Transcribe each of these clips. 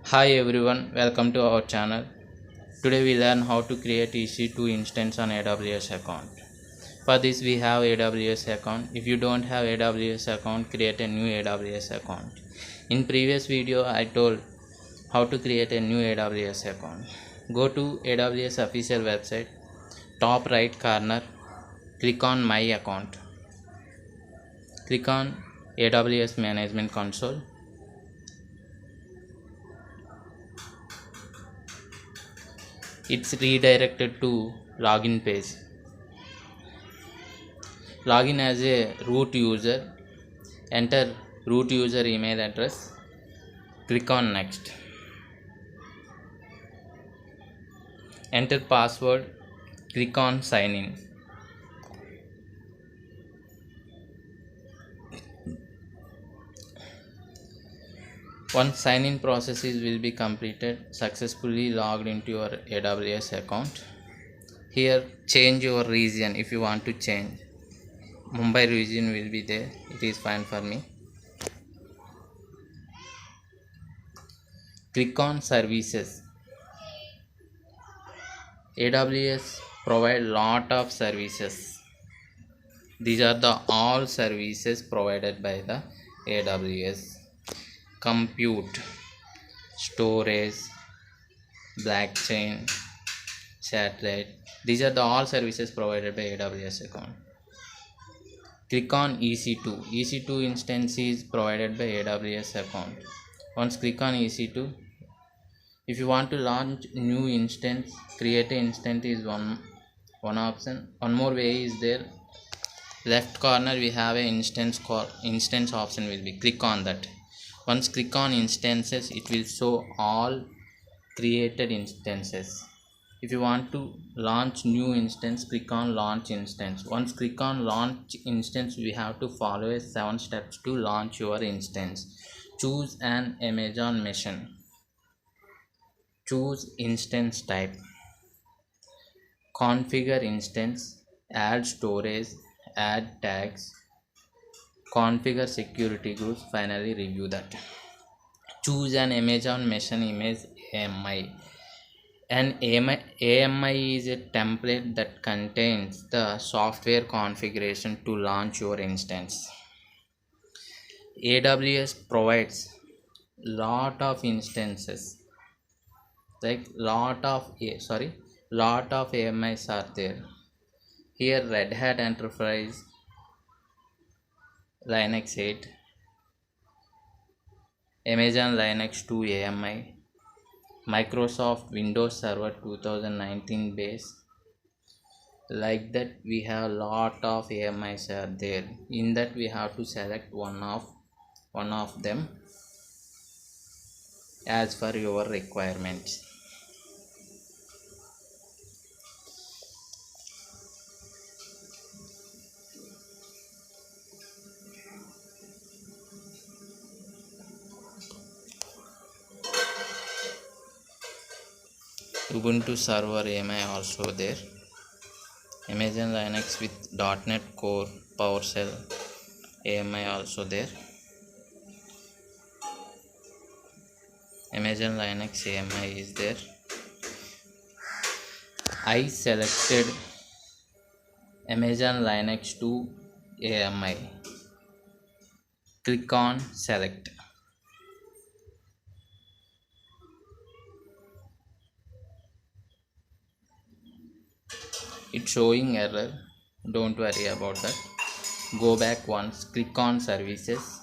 Hi everyone, welcome to our channel. Today we learn how to create EC2 instance on AWS account. For this we have AWS account. If you don't have AWS account, create a new AWS account. In previous video I told how to create a new AWS account. Go to AWS official website, top right corner, click on my account. Click on AWS management console. It's redirected to login page. Login as a root user, enter root user email address, click on next, enter password, click on sign in. Once sign in processes will be completed, successfully logged into your AWS account. Here change your region if you want to change. Mumbai region will be there, it is fine for me. Click on services. AWS provide lot of services. These are the all services provided by the AWS: compute, storage, blockchain, satellite. These are the all services provided by AWS account. Click on EC2. EC2 instance is provided by AWS account. Once click on EC2, if you want to launch new instance, create an instance is one option. One more way is there. Left corner we have a instance option will be, click on that. Once click on instances, it will show all created instances. If you want to launch new instance, click on launch instance. Once click on launch instance, we have to follow a 7 steps to launch your instance. Choose an Amazon machine, choose instance type, configure instance, add storage, add tags, configure security groups, finally review that. Choose an Amazon machine image AMI. An AMI is a template that contains the software configuration to launch your instance. AWS provides lot of instances, like lot of AMIs are there. Here Red Hat Enterprise, Linux 8, Amazon Linux 2 AMI, Microsoft Windows Server 2019 base. Like that we have lot of AMIs are there. In that we have to select one of them as per your requirements. Ubuntu server AMI also there. Amazon Linux with .NET Core PowerShell AMI also there. Amazon Linux AMI is there. I selected Amazon Linux 2 AMI. Click on select. It's showing error, don't worry about that. Go back once, click on services.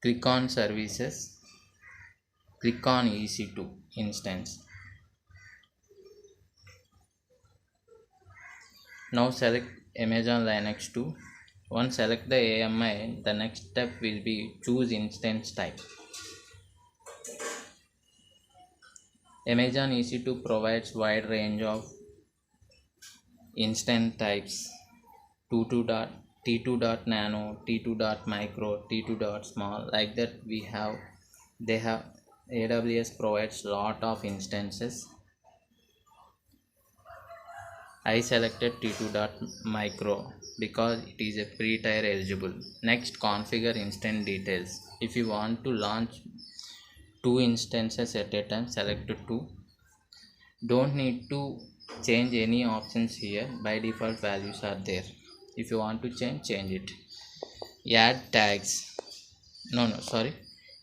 Click on services, click on EC2 instance. Now select Amazon Linux 2. Once select the AMI, the next step will be choose instance type. Amazon EC2 provides wide range of instance types: T2.nano, T2.micro, T2.small. Like that we have, AWS provides lot of instances. I selected t2.micro because it is a free tier eligible. Next, configure instance details. If you want to launch two instances at a time, select two. Don't need to change any options here. By default values are there. If you want to change it. Add tags. No, sorry.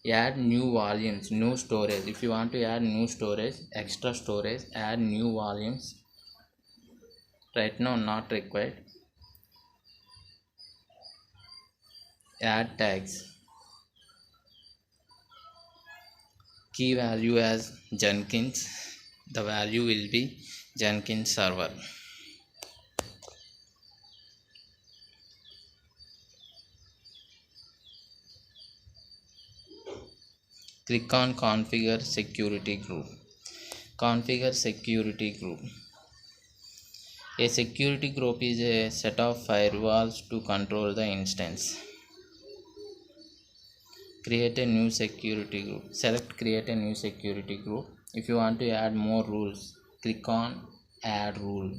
Add new volumes, new storage. If you want to add new storage, extra storage, add new volumes. Right now not required. Add tags. Key value as Jenkins. The value will be Jenkins server. Click on configure security group. Configure security group. A security group is a set of firewalls to control the instance. Create a new security group. Select create a new security group. If you want to add more rules, click on add rule.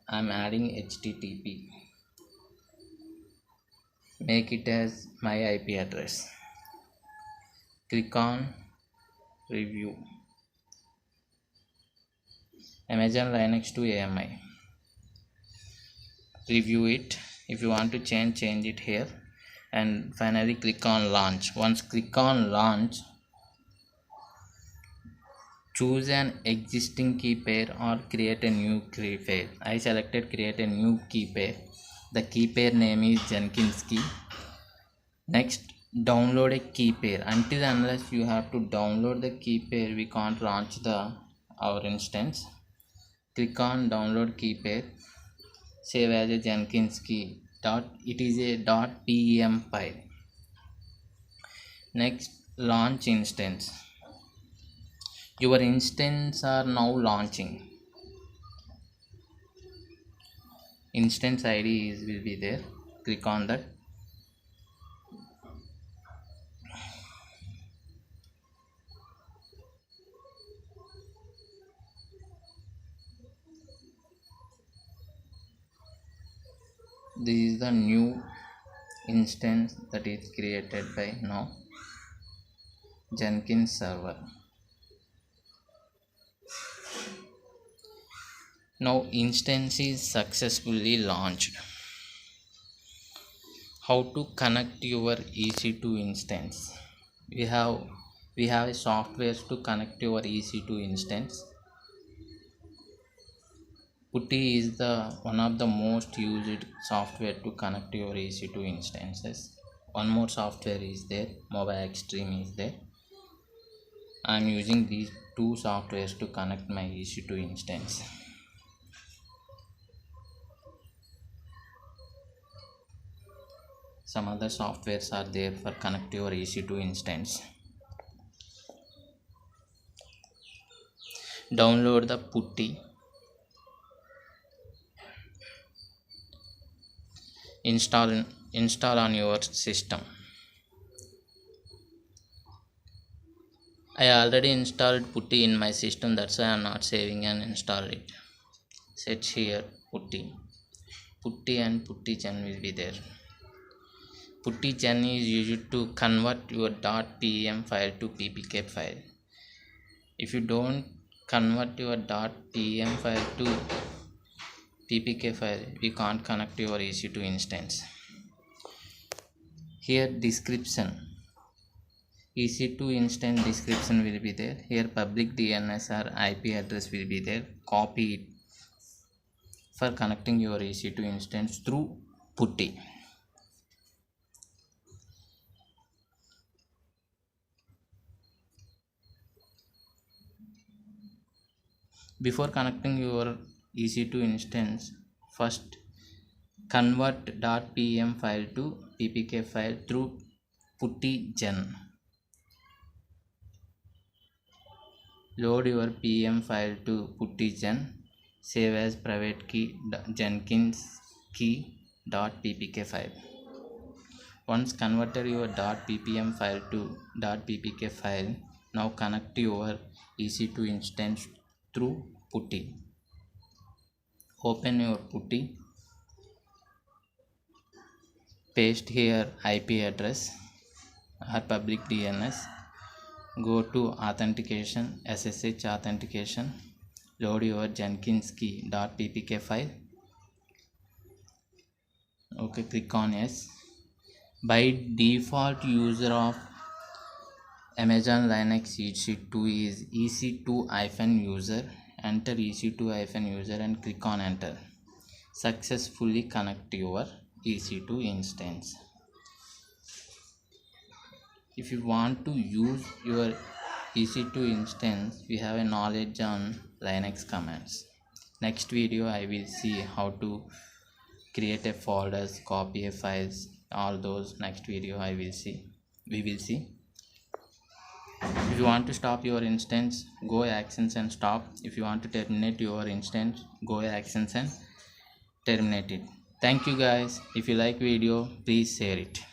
I'm adding HTTP. Make it as my IP address. Click on review. Amazon Linux to AMI. Review it. If you want to change it here. And finally click on launch. Once click on launch, choose an existing key pair or create a new key pair. I selected create a new key pair. The key pair name is Jenkins key. Next, download a key pair. Until unless you have to download the key pair, we can't launch our instance. Click on download key pair. Save as a Jenkins key. It is a .pem file. Next, launch instance. Your instance are now launching. Instance ID will be there. Click on that. This is the new instance that is created by now. Jenkins server. Now instance is successfully launched. How to connect your EC2 instance? We have a software to connect your EC2 instance. Putty is the one of the most used software to connect your EC2 instances. One more software is there, Mobile Extreme is there. I am using these two softwares to connect my EC2 instance. Some other softwares are there for connect your EC2 instance. Download the Putty. Install on your system. I already installed Putty in my system, that's why I am not saving and install it. Set here Putty. Putty and PuttyGen will be there. PuttyGen is used to convert your .pem file to ppk file. If you don't convert your .pem file to ppk file, you can't connect your EC2 instance. Here description. EC2 instance description will be there. Here public DNS or IP address will be there. Copy it for connecting your EC2 instance through Putty. Before connecting your EC2 instance, first convert .pem file to ppk file through PuttyGen. Load your pem file to PuttyGen. Save as private key Jenkins key.ppk file. Once converted your .ppm file to .ppk file, now connect your EC2 instance through Putty. Open your putty, paste here IP address or public DNS, go to authentication, SSH authentication, load your Jenkins key.ppk file. Okay, click on yes. By default, user of Amazon Linux EC2 is EC2-user. Enter EC2-user and click on enter. Successfully connect your EC2 instance. If you want to use your EC2 instance, we have a knowledge on Linux commands. Next video I will see how to create a folders, copy a files, all those next video we will see. If you want to stop your instance, go actions and stop. If you want to terminate your instance, go actions and terminate it. Thank you guys. If you like video, please share it.